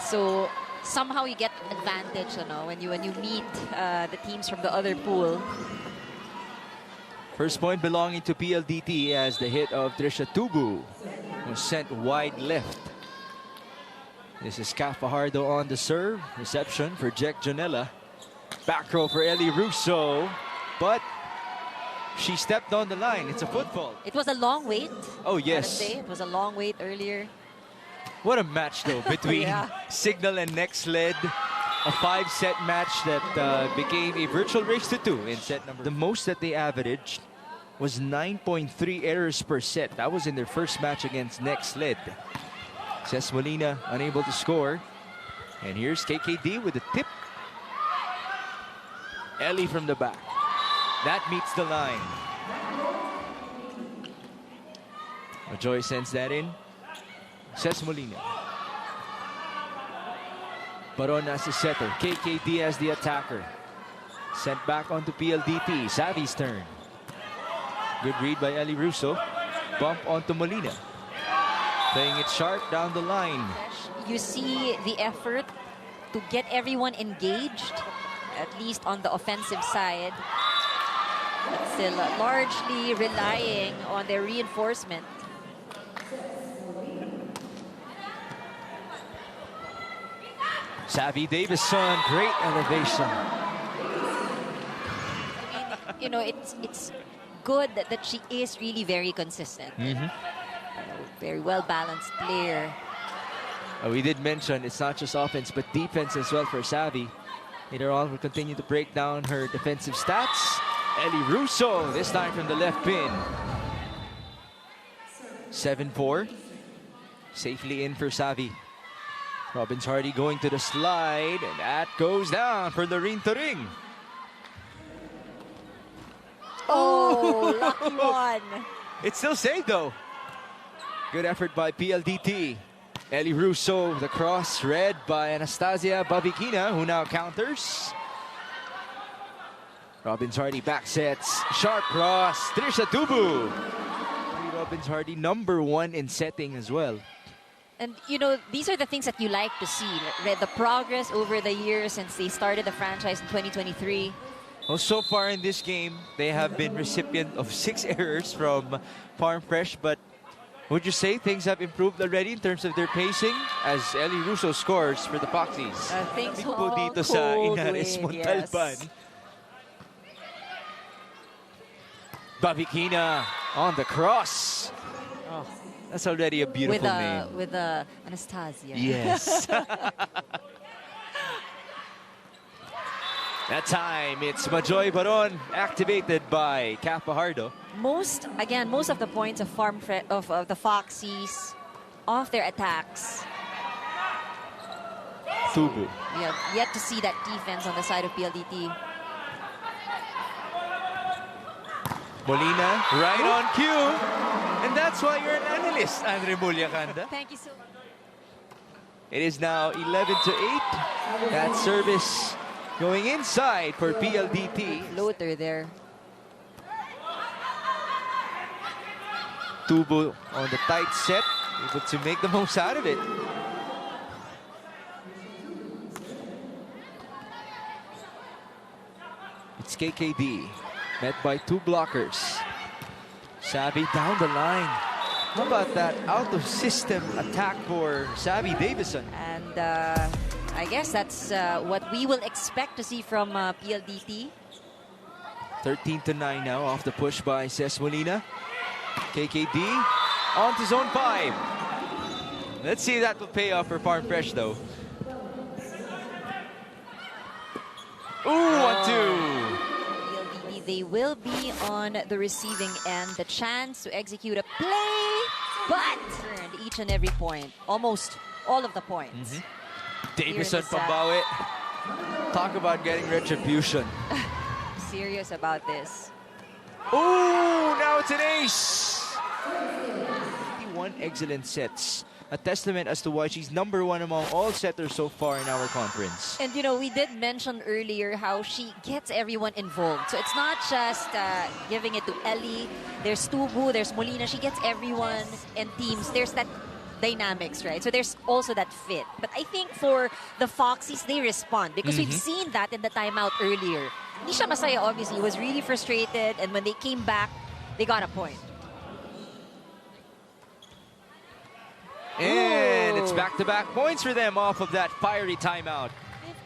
So somehow you get advantage, you know, when you meet the teams from the other pool. First point belonging to PLDT as the hit of Trisha Tubu was sent wide left. This is Kat Fajardo on the serve. Reception for Jack Janela. Back row for Ellie Russo, but she stepped on the line. It's a foot fault. It was a long wait. Oh, yes. I would say. It was a long wait earlier. What a match, though, between Yeah. Signal and Next Led. A 5-set match that became a virtual race to 2 in set number. The most that they averaged was 9.3 errors per set. That was in their first match against Next Led. Ces Molina unable to score. And here's KKD with a tip. Ellie from the back. That meets the line. Joy sends that in. Ces Molina. Baron as the setter. KKD as the attacker. Sent back onto PLDT. Savvy's turn. Good read by Ellie Russo. Bump onto Molina. Playing it sharp down the line. You see the effort to get everyone engaged, at least on the offensive side. But still largely relying on their reinforcement. Savvy Davison, great elevation. You know, it's good that she is really very consistent. Very well-balanced player. We did mention it's not just offense, but defense as well for Savvy. Later on, we'll continue to break down her defensive stats. Ellie Russo, this time from the left pin. 7-4. Safely in for Savvy. Robbins Hardy going to the slide, and that goes down for the ring to ring. Oh, lucky one. It's still safe though. Good effort by PLDT. Ellie Russo, the cross read by Anastasia Bavikina, who now counters. Robbins Hardy back sets. Sharp cross. Trisha Tubu. Robbins Hardy #1 in setting as well. And, you know, these are the things that you like to see. The progress over the years since they started the franchise in 2023. Well, so far in this game, they have been recipient of 6 errors from Farm Fresh, but would you say things have improved already in terms of their pacing as Ellie Russo scores for the Foxies? Things po dito sa Inares yes. Montalban. Bavikina on the cross. Oh, that's already a beautiful name. With Anastasia. Yes. That time, it's Majoy Baron activated by Kat Fajardo. Most of the points of the Foxies off their attacks. Tubu. We have yet to see that defense on the side of PLDT. Molina, right on cue. And that's why you're an analyst, Andre Mulyakanda. Thank you so much. It is now 11-8. That service going inside for PLDT. Floater there. Tubu on the tight set, able to make the most out of it. It's KKD, met by 2 blockers. Savvy down the line. How about that out-of-system attack for Savvy Davison? And I guess that's what we will expect to see from PLDT. 13-9 now off the push by Ces Molina. KKD on to zone 5. Let's see if that will pay off for Farm Fresh though. Ooh, 1-2. PLDT, they will be on the receiving end. The chance to execute a play, but earned each and every point. Almost all of the points. Davison pambawi. Talk about getting retribution. Serious about this. Ooh, now it's an ace. 51 excellent sets. A testament as to why she's #1 among all setters so far in our conference. And you know, we did mention earlier how she gets everyone involved. So it's not just giving it to Ellie. There's Tubu, there's Molina. She gets everyone and teams. There's that dynamics, right? So there's also that fit. But I think for the Foxies, they respond because we've seen that in the timeout earlier. Hindi siya masaya, obviously. He was really frustrated, and when they came back, they got a point. And it's back-to-back points for them off of that fiery timeout.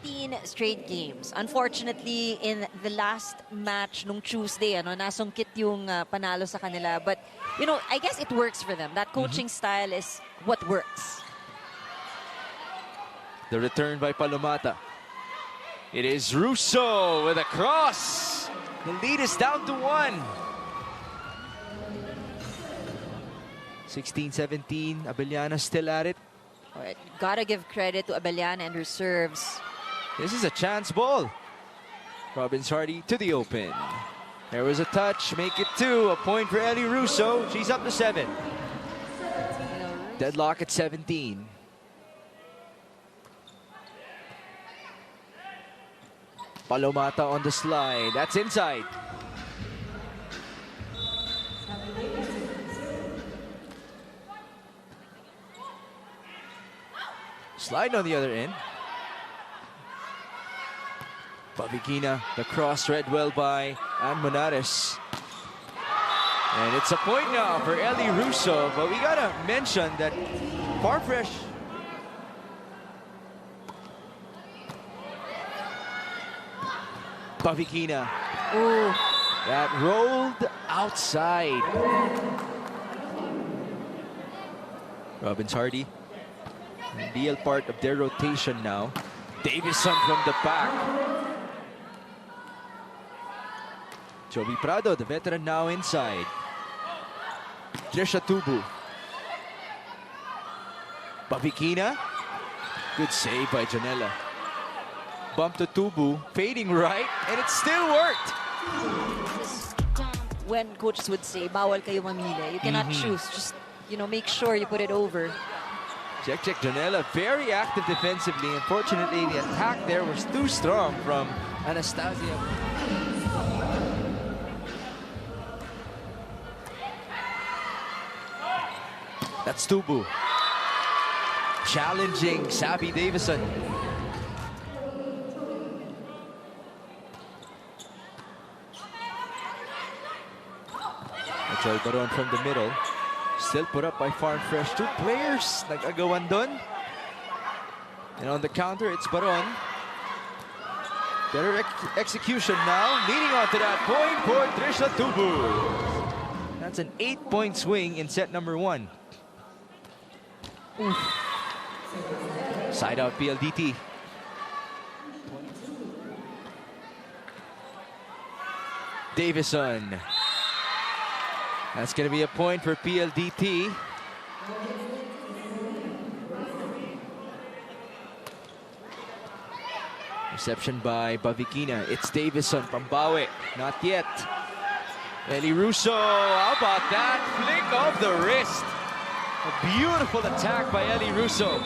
15 straight games. Unfortunately, in the last match nung Tuesday, nasungkit yung panalo sa kanila. But, you know, I guess it works for them. That coaching style is what works. The return by Palomata. It is Russo with a cross. The lead is down to 1. 16-17, Abellana still at it. Right. Gotta give credit to Abellana and her serves. This is a chance ball. Robbins Hardy to the open. There was a touch, make it 2. A point for Ellie Russo. She's up to 7. Deadlock at 17. Palomata on the slide. That's inside. Slide on the other end. Pavigina, the cross read well by Ann Monares. And it's a point now for Ellie Russo, but we gotta mention that Farm Fresh Pavigina. Ooh. That rolled outside. Robbins Hardy. Real part of their rotation now. Davison from the back. Joey Prado, the veteran, now inside. Trisha Tubu. Pavigina. Good save by Janela. Bump to Tubu, fading right, and it still worked. When coaches would say, bawal kayo mamili. You cannot choose. Just, you know, make sure you put it over. Check Janela, very active defensively. Unfortunately, the attack there was too strong from Anastasia. That's Tubu. Challenging Sabi Davison. Joy Baron from the middle. Still put up by Farm Fresh. 2 players nag-agawan dun. And on the counter, it's Baron. Better execution now. Leading on to that point for Trisha Tubu. That's an 8-point swing in set number 1. Oof. Side out PLDT. Davison. That's going to be a point for PLDT. Reception by Pavigina. It's Davison from Bawe. Not yet. Ellie Russo. How about that? Flick of the wrist. A beautiful attack by Ellie Russo.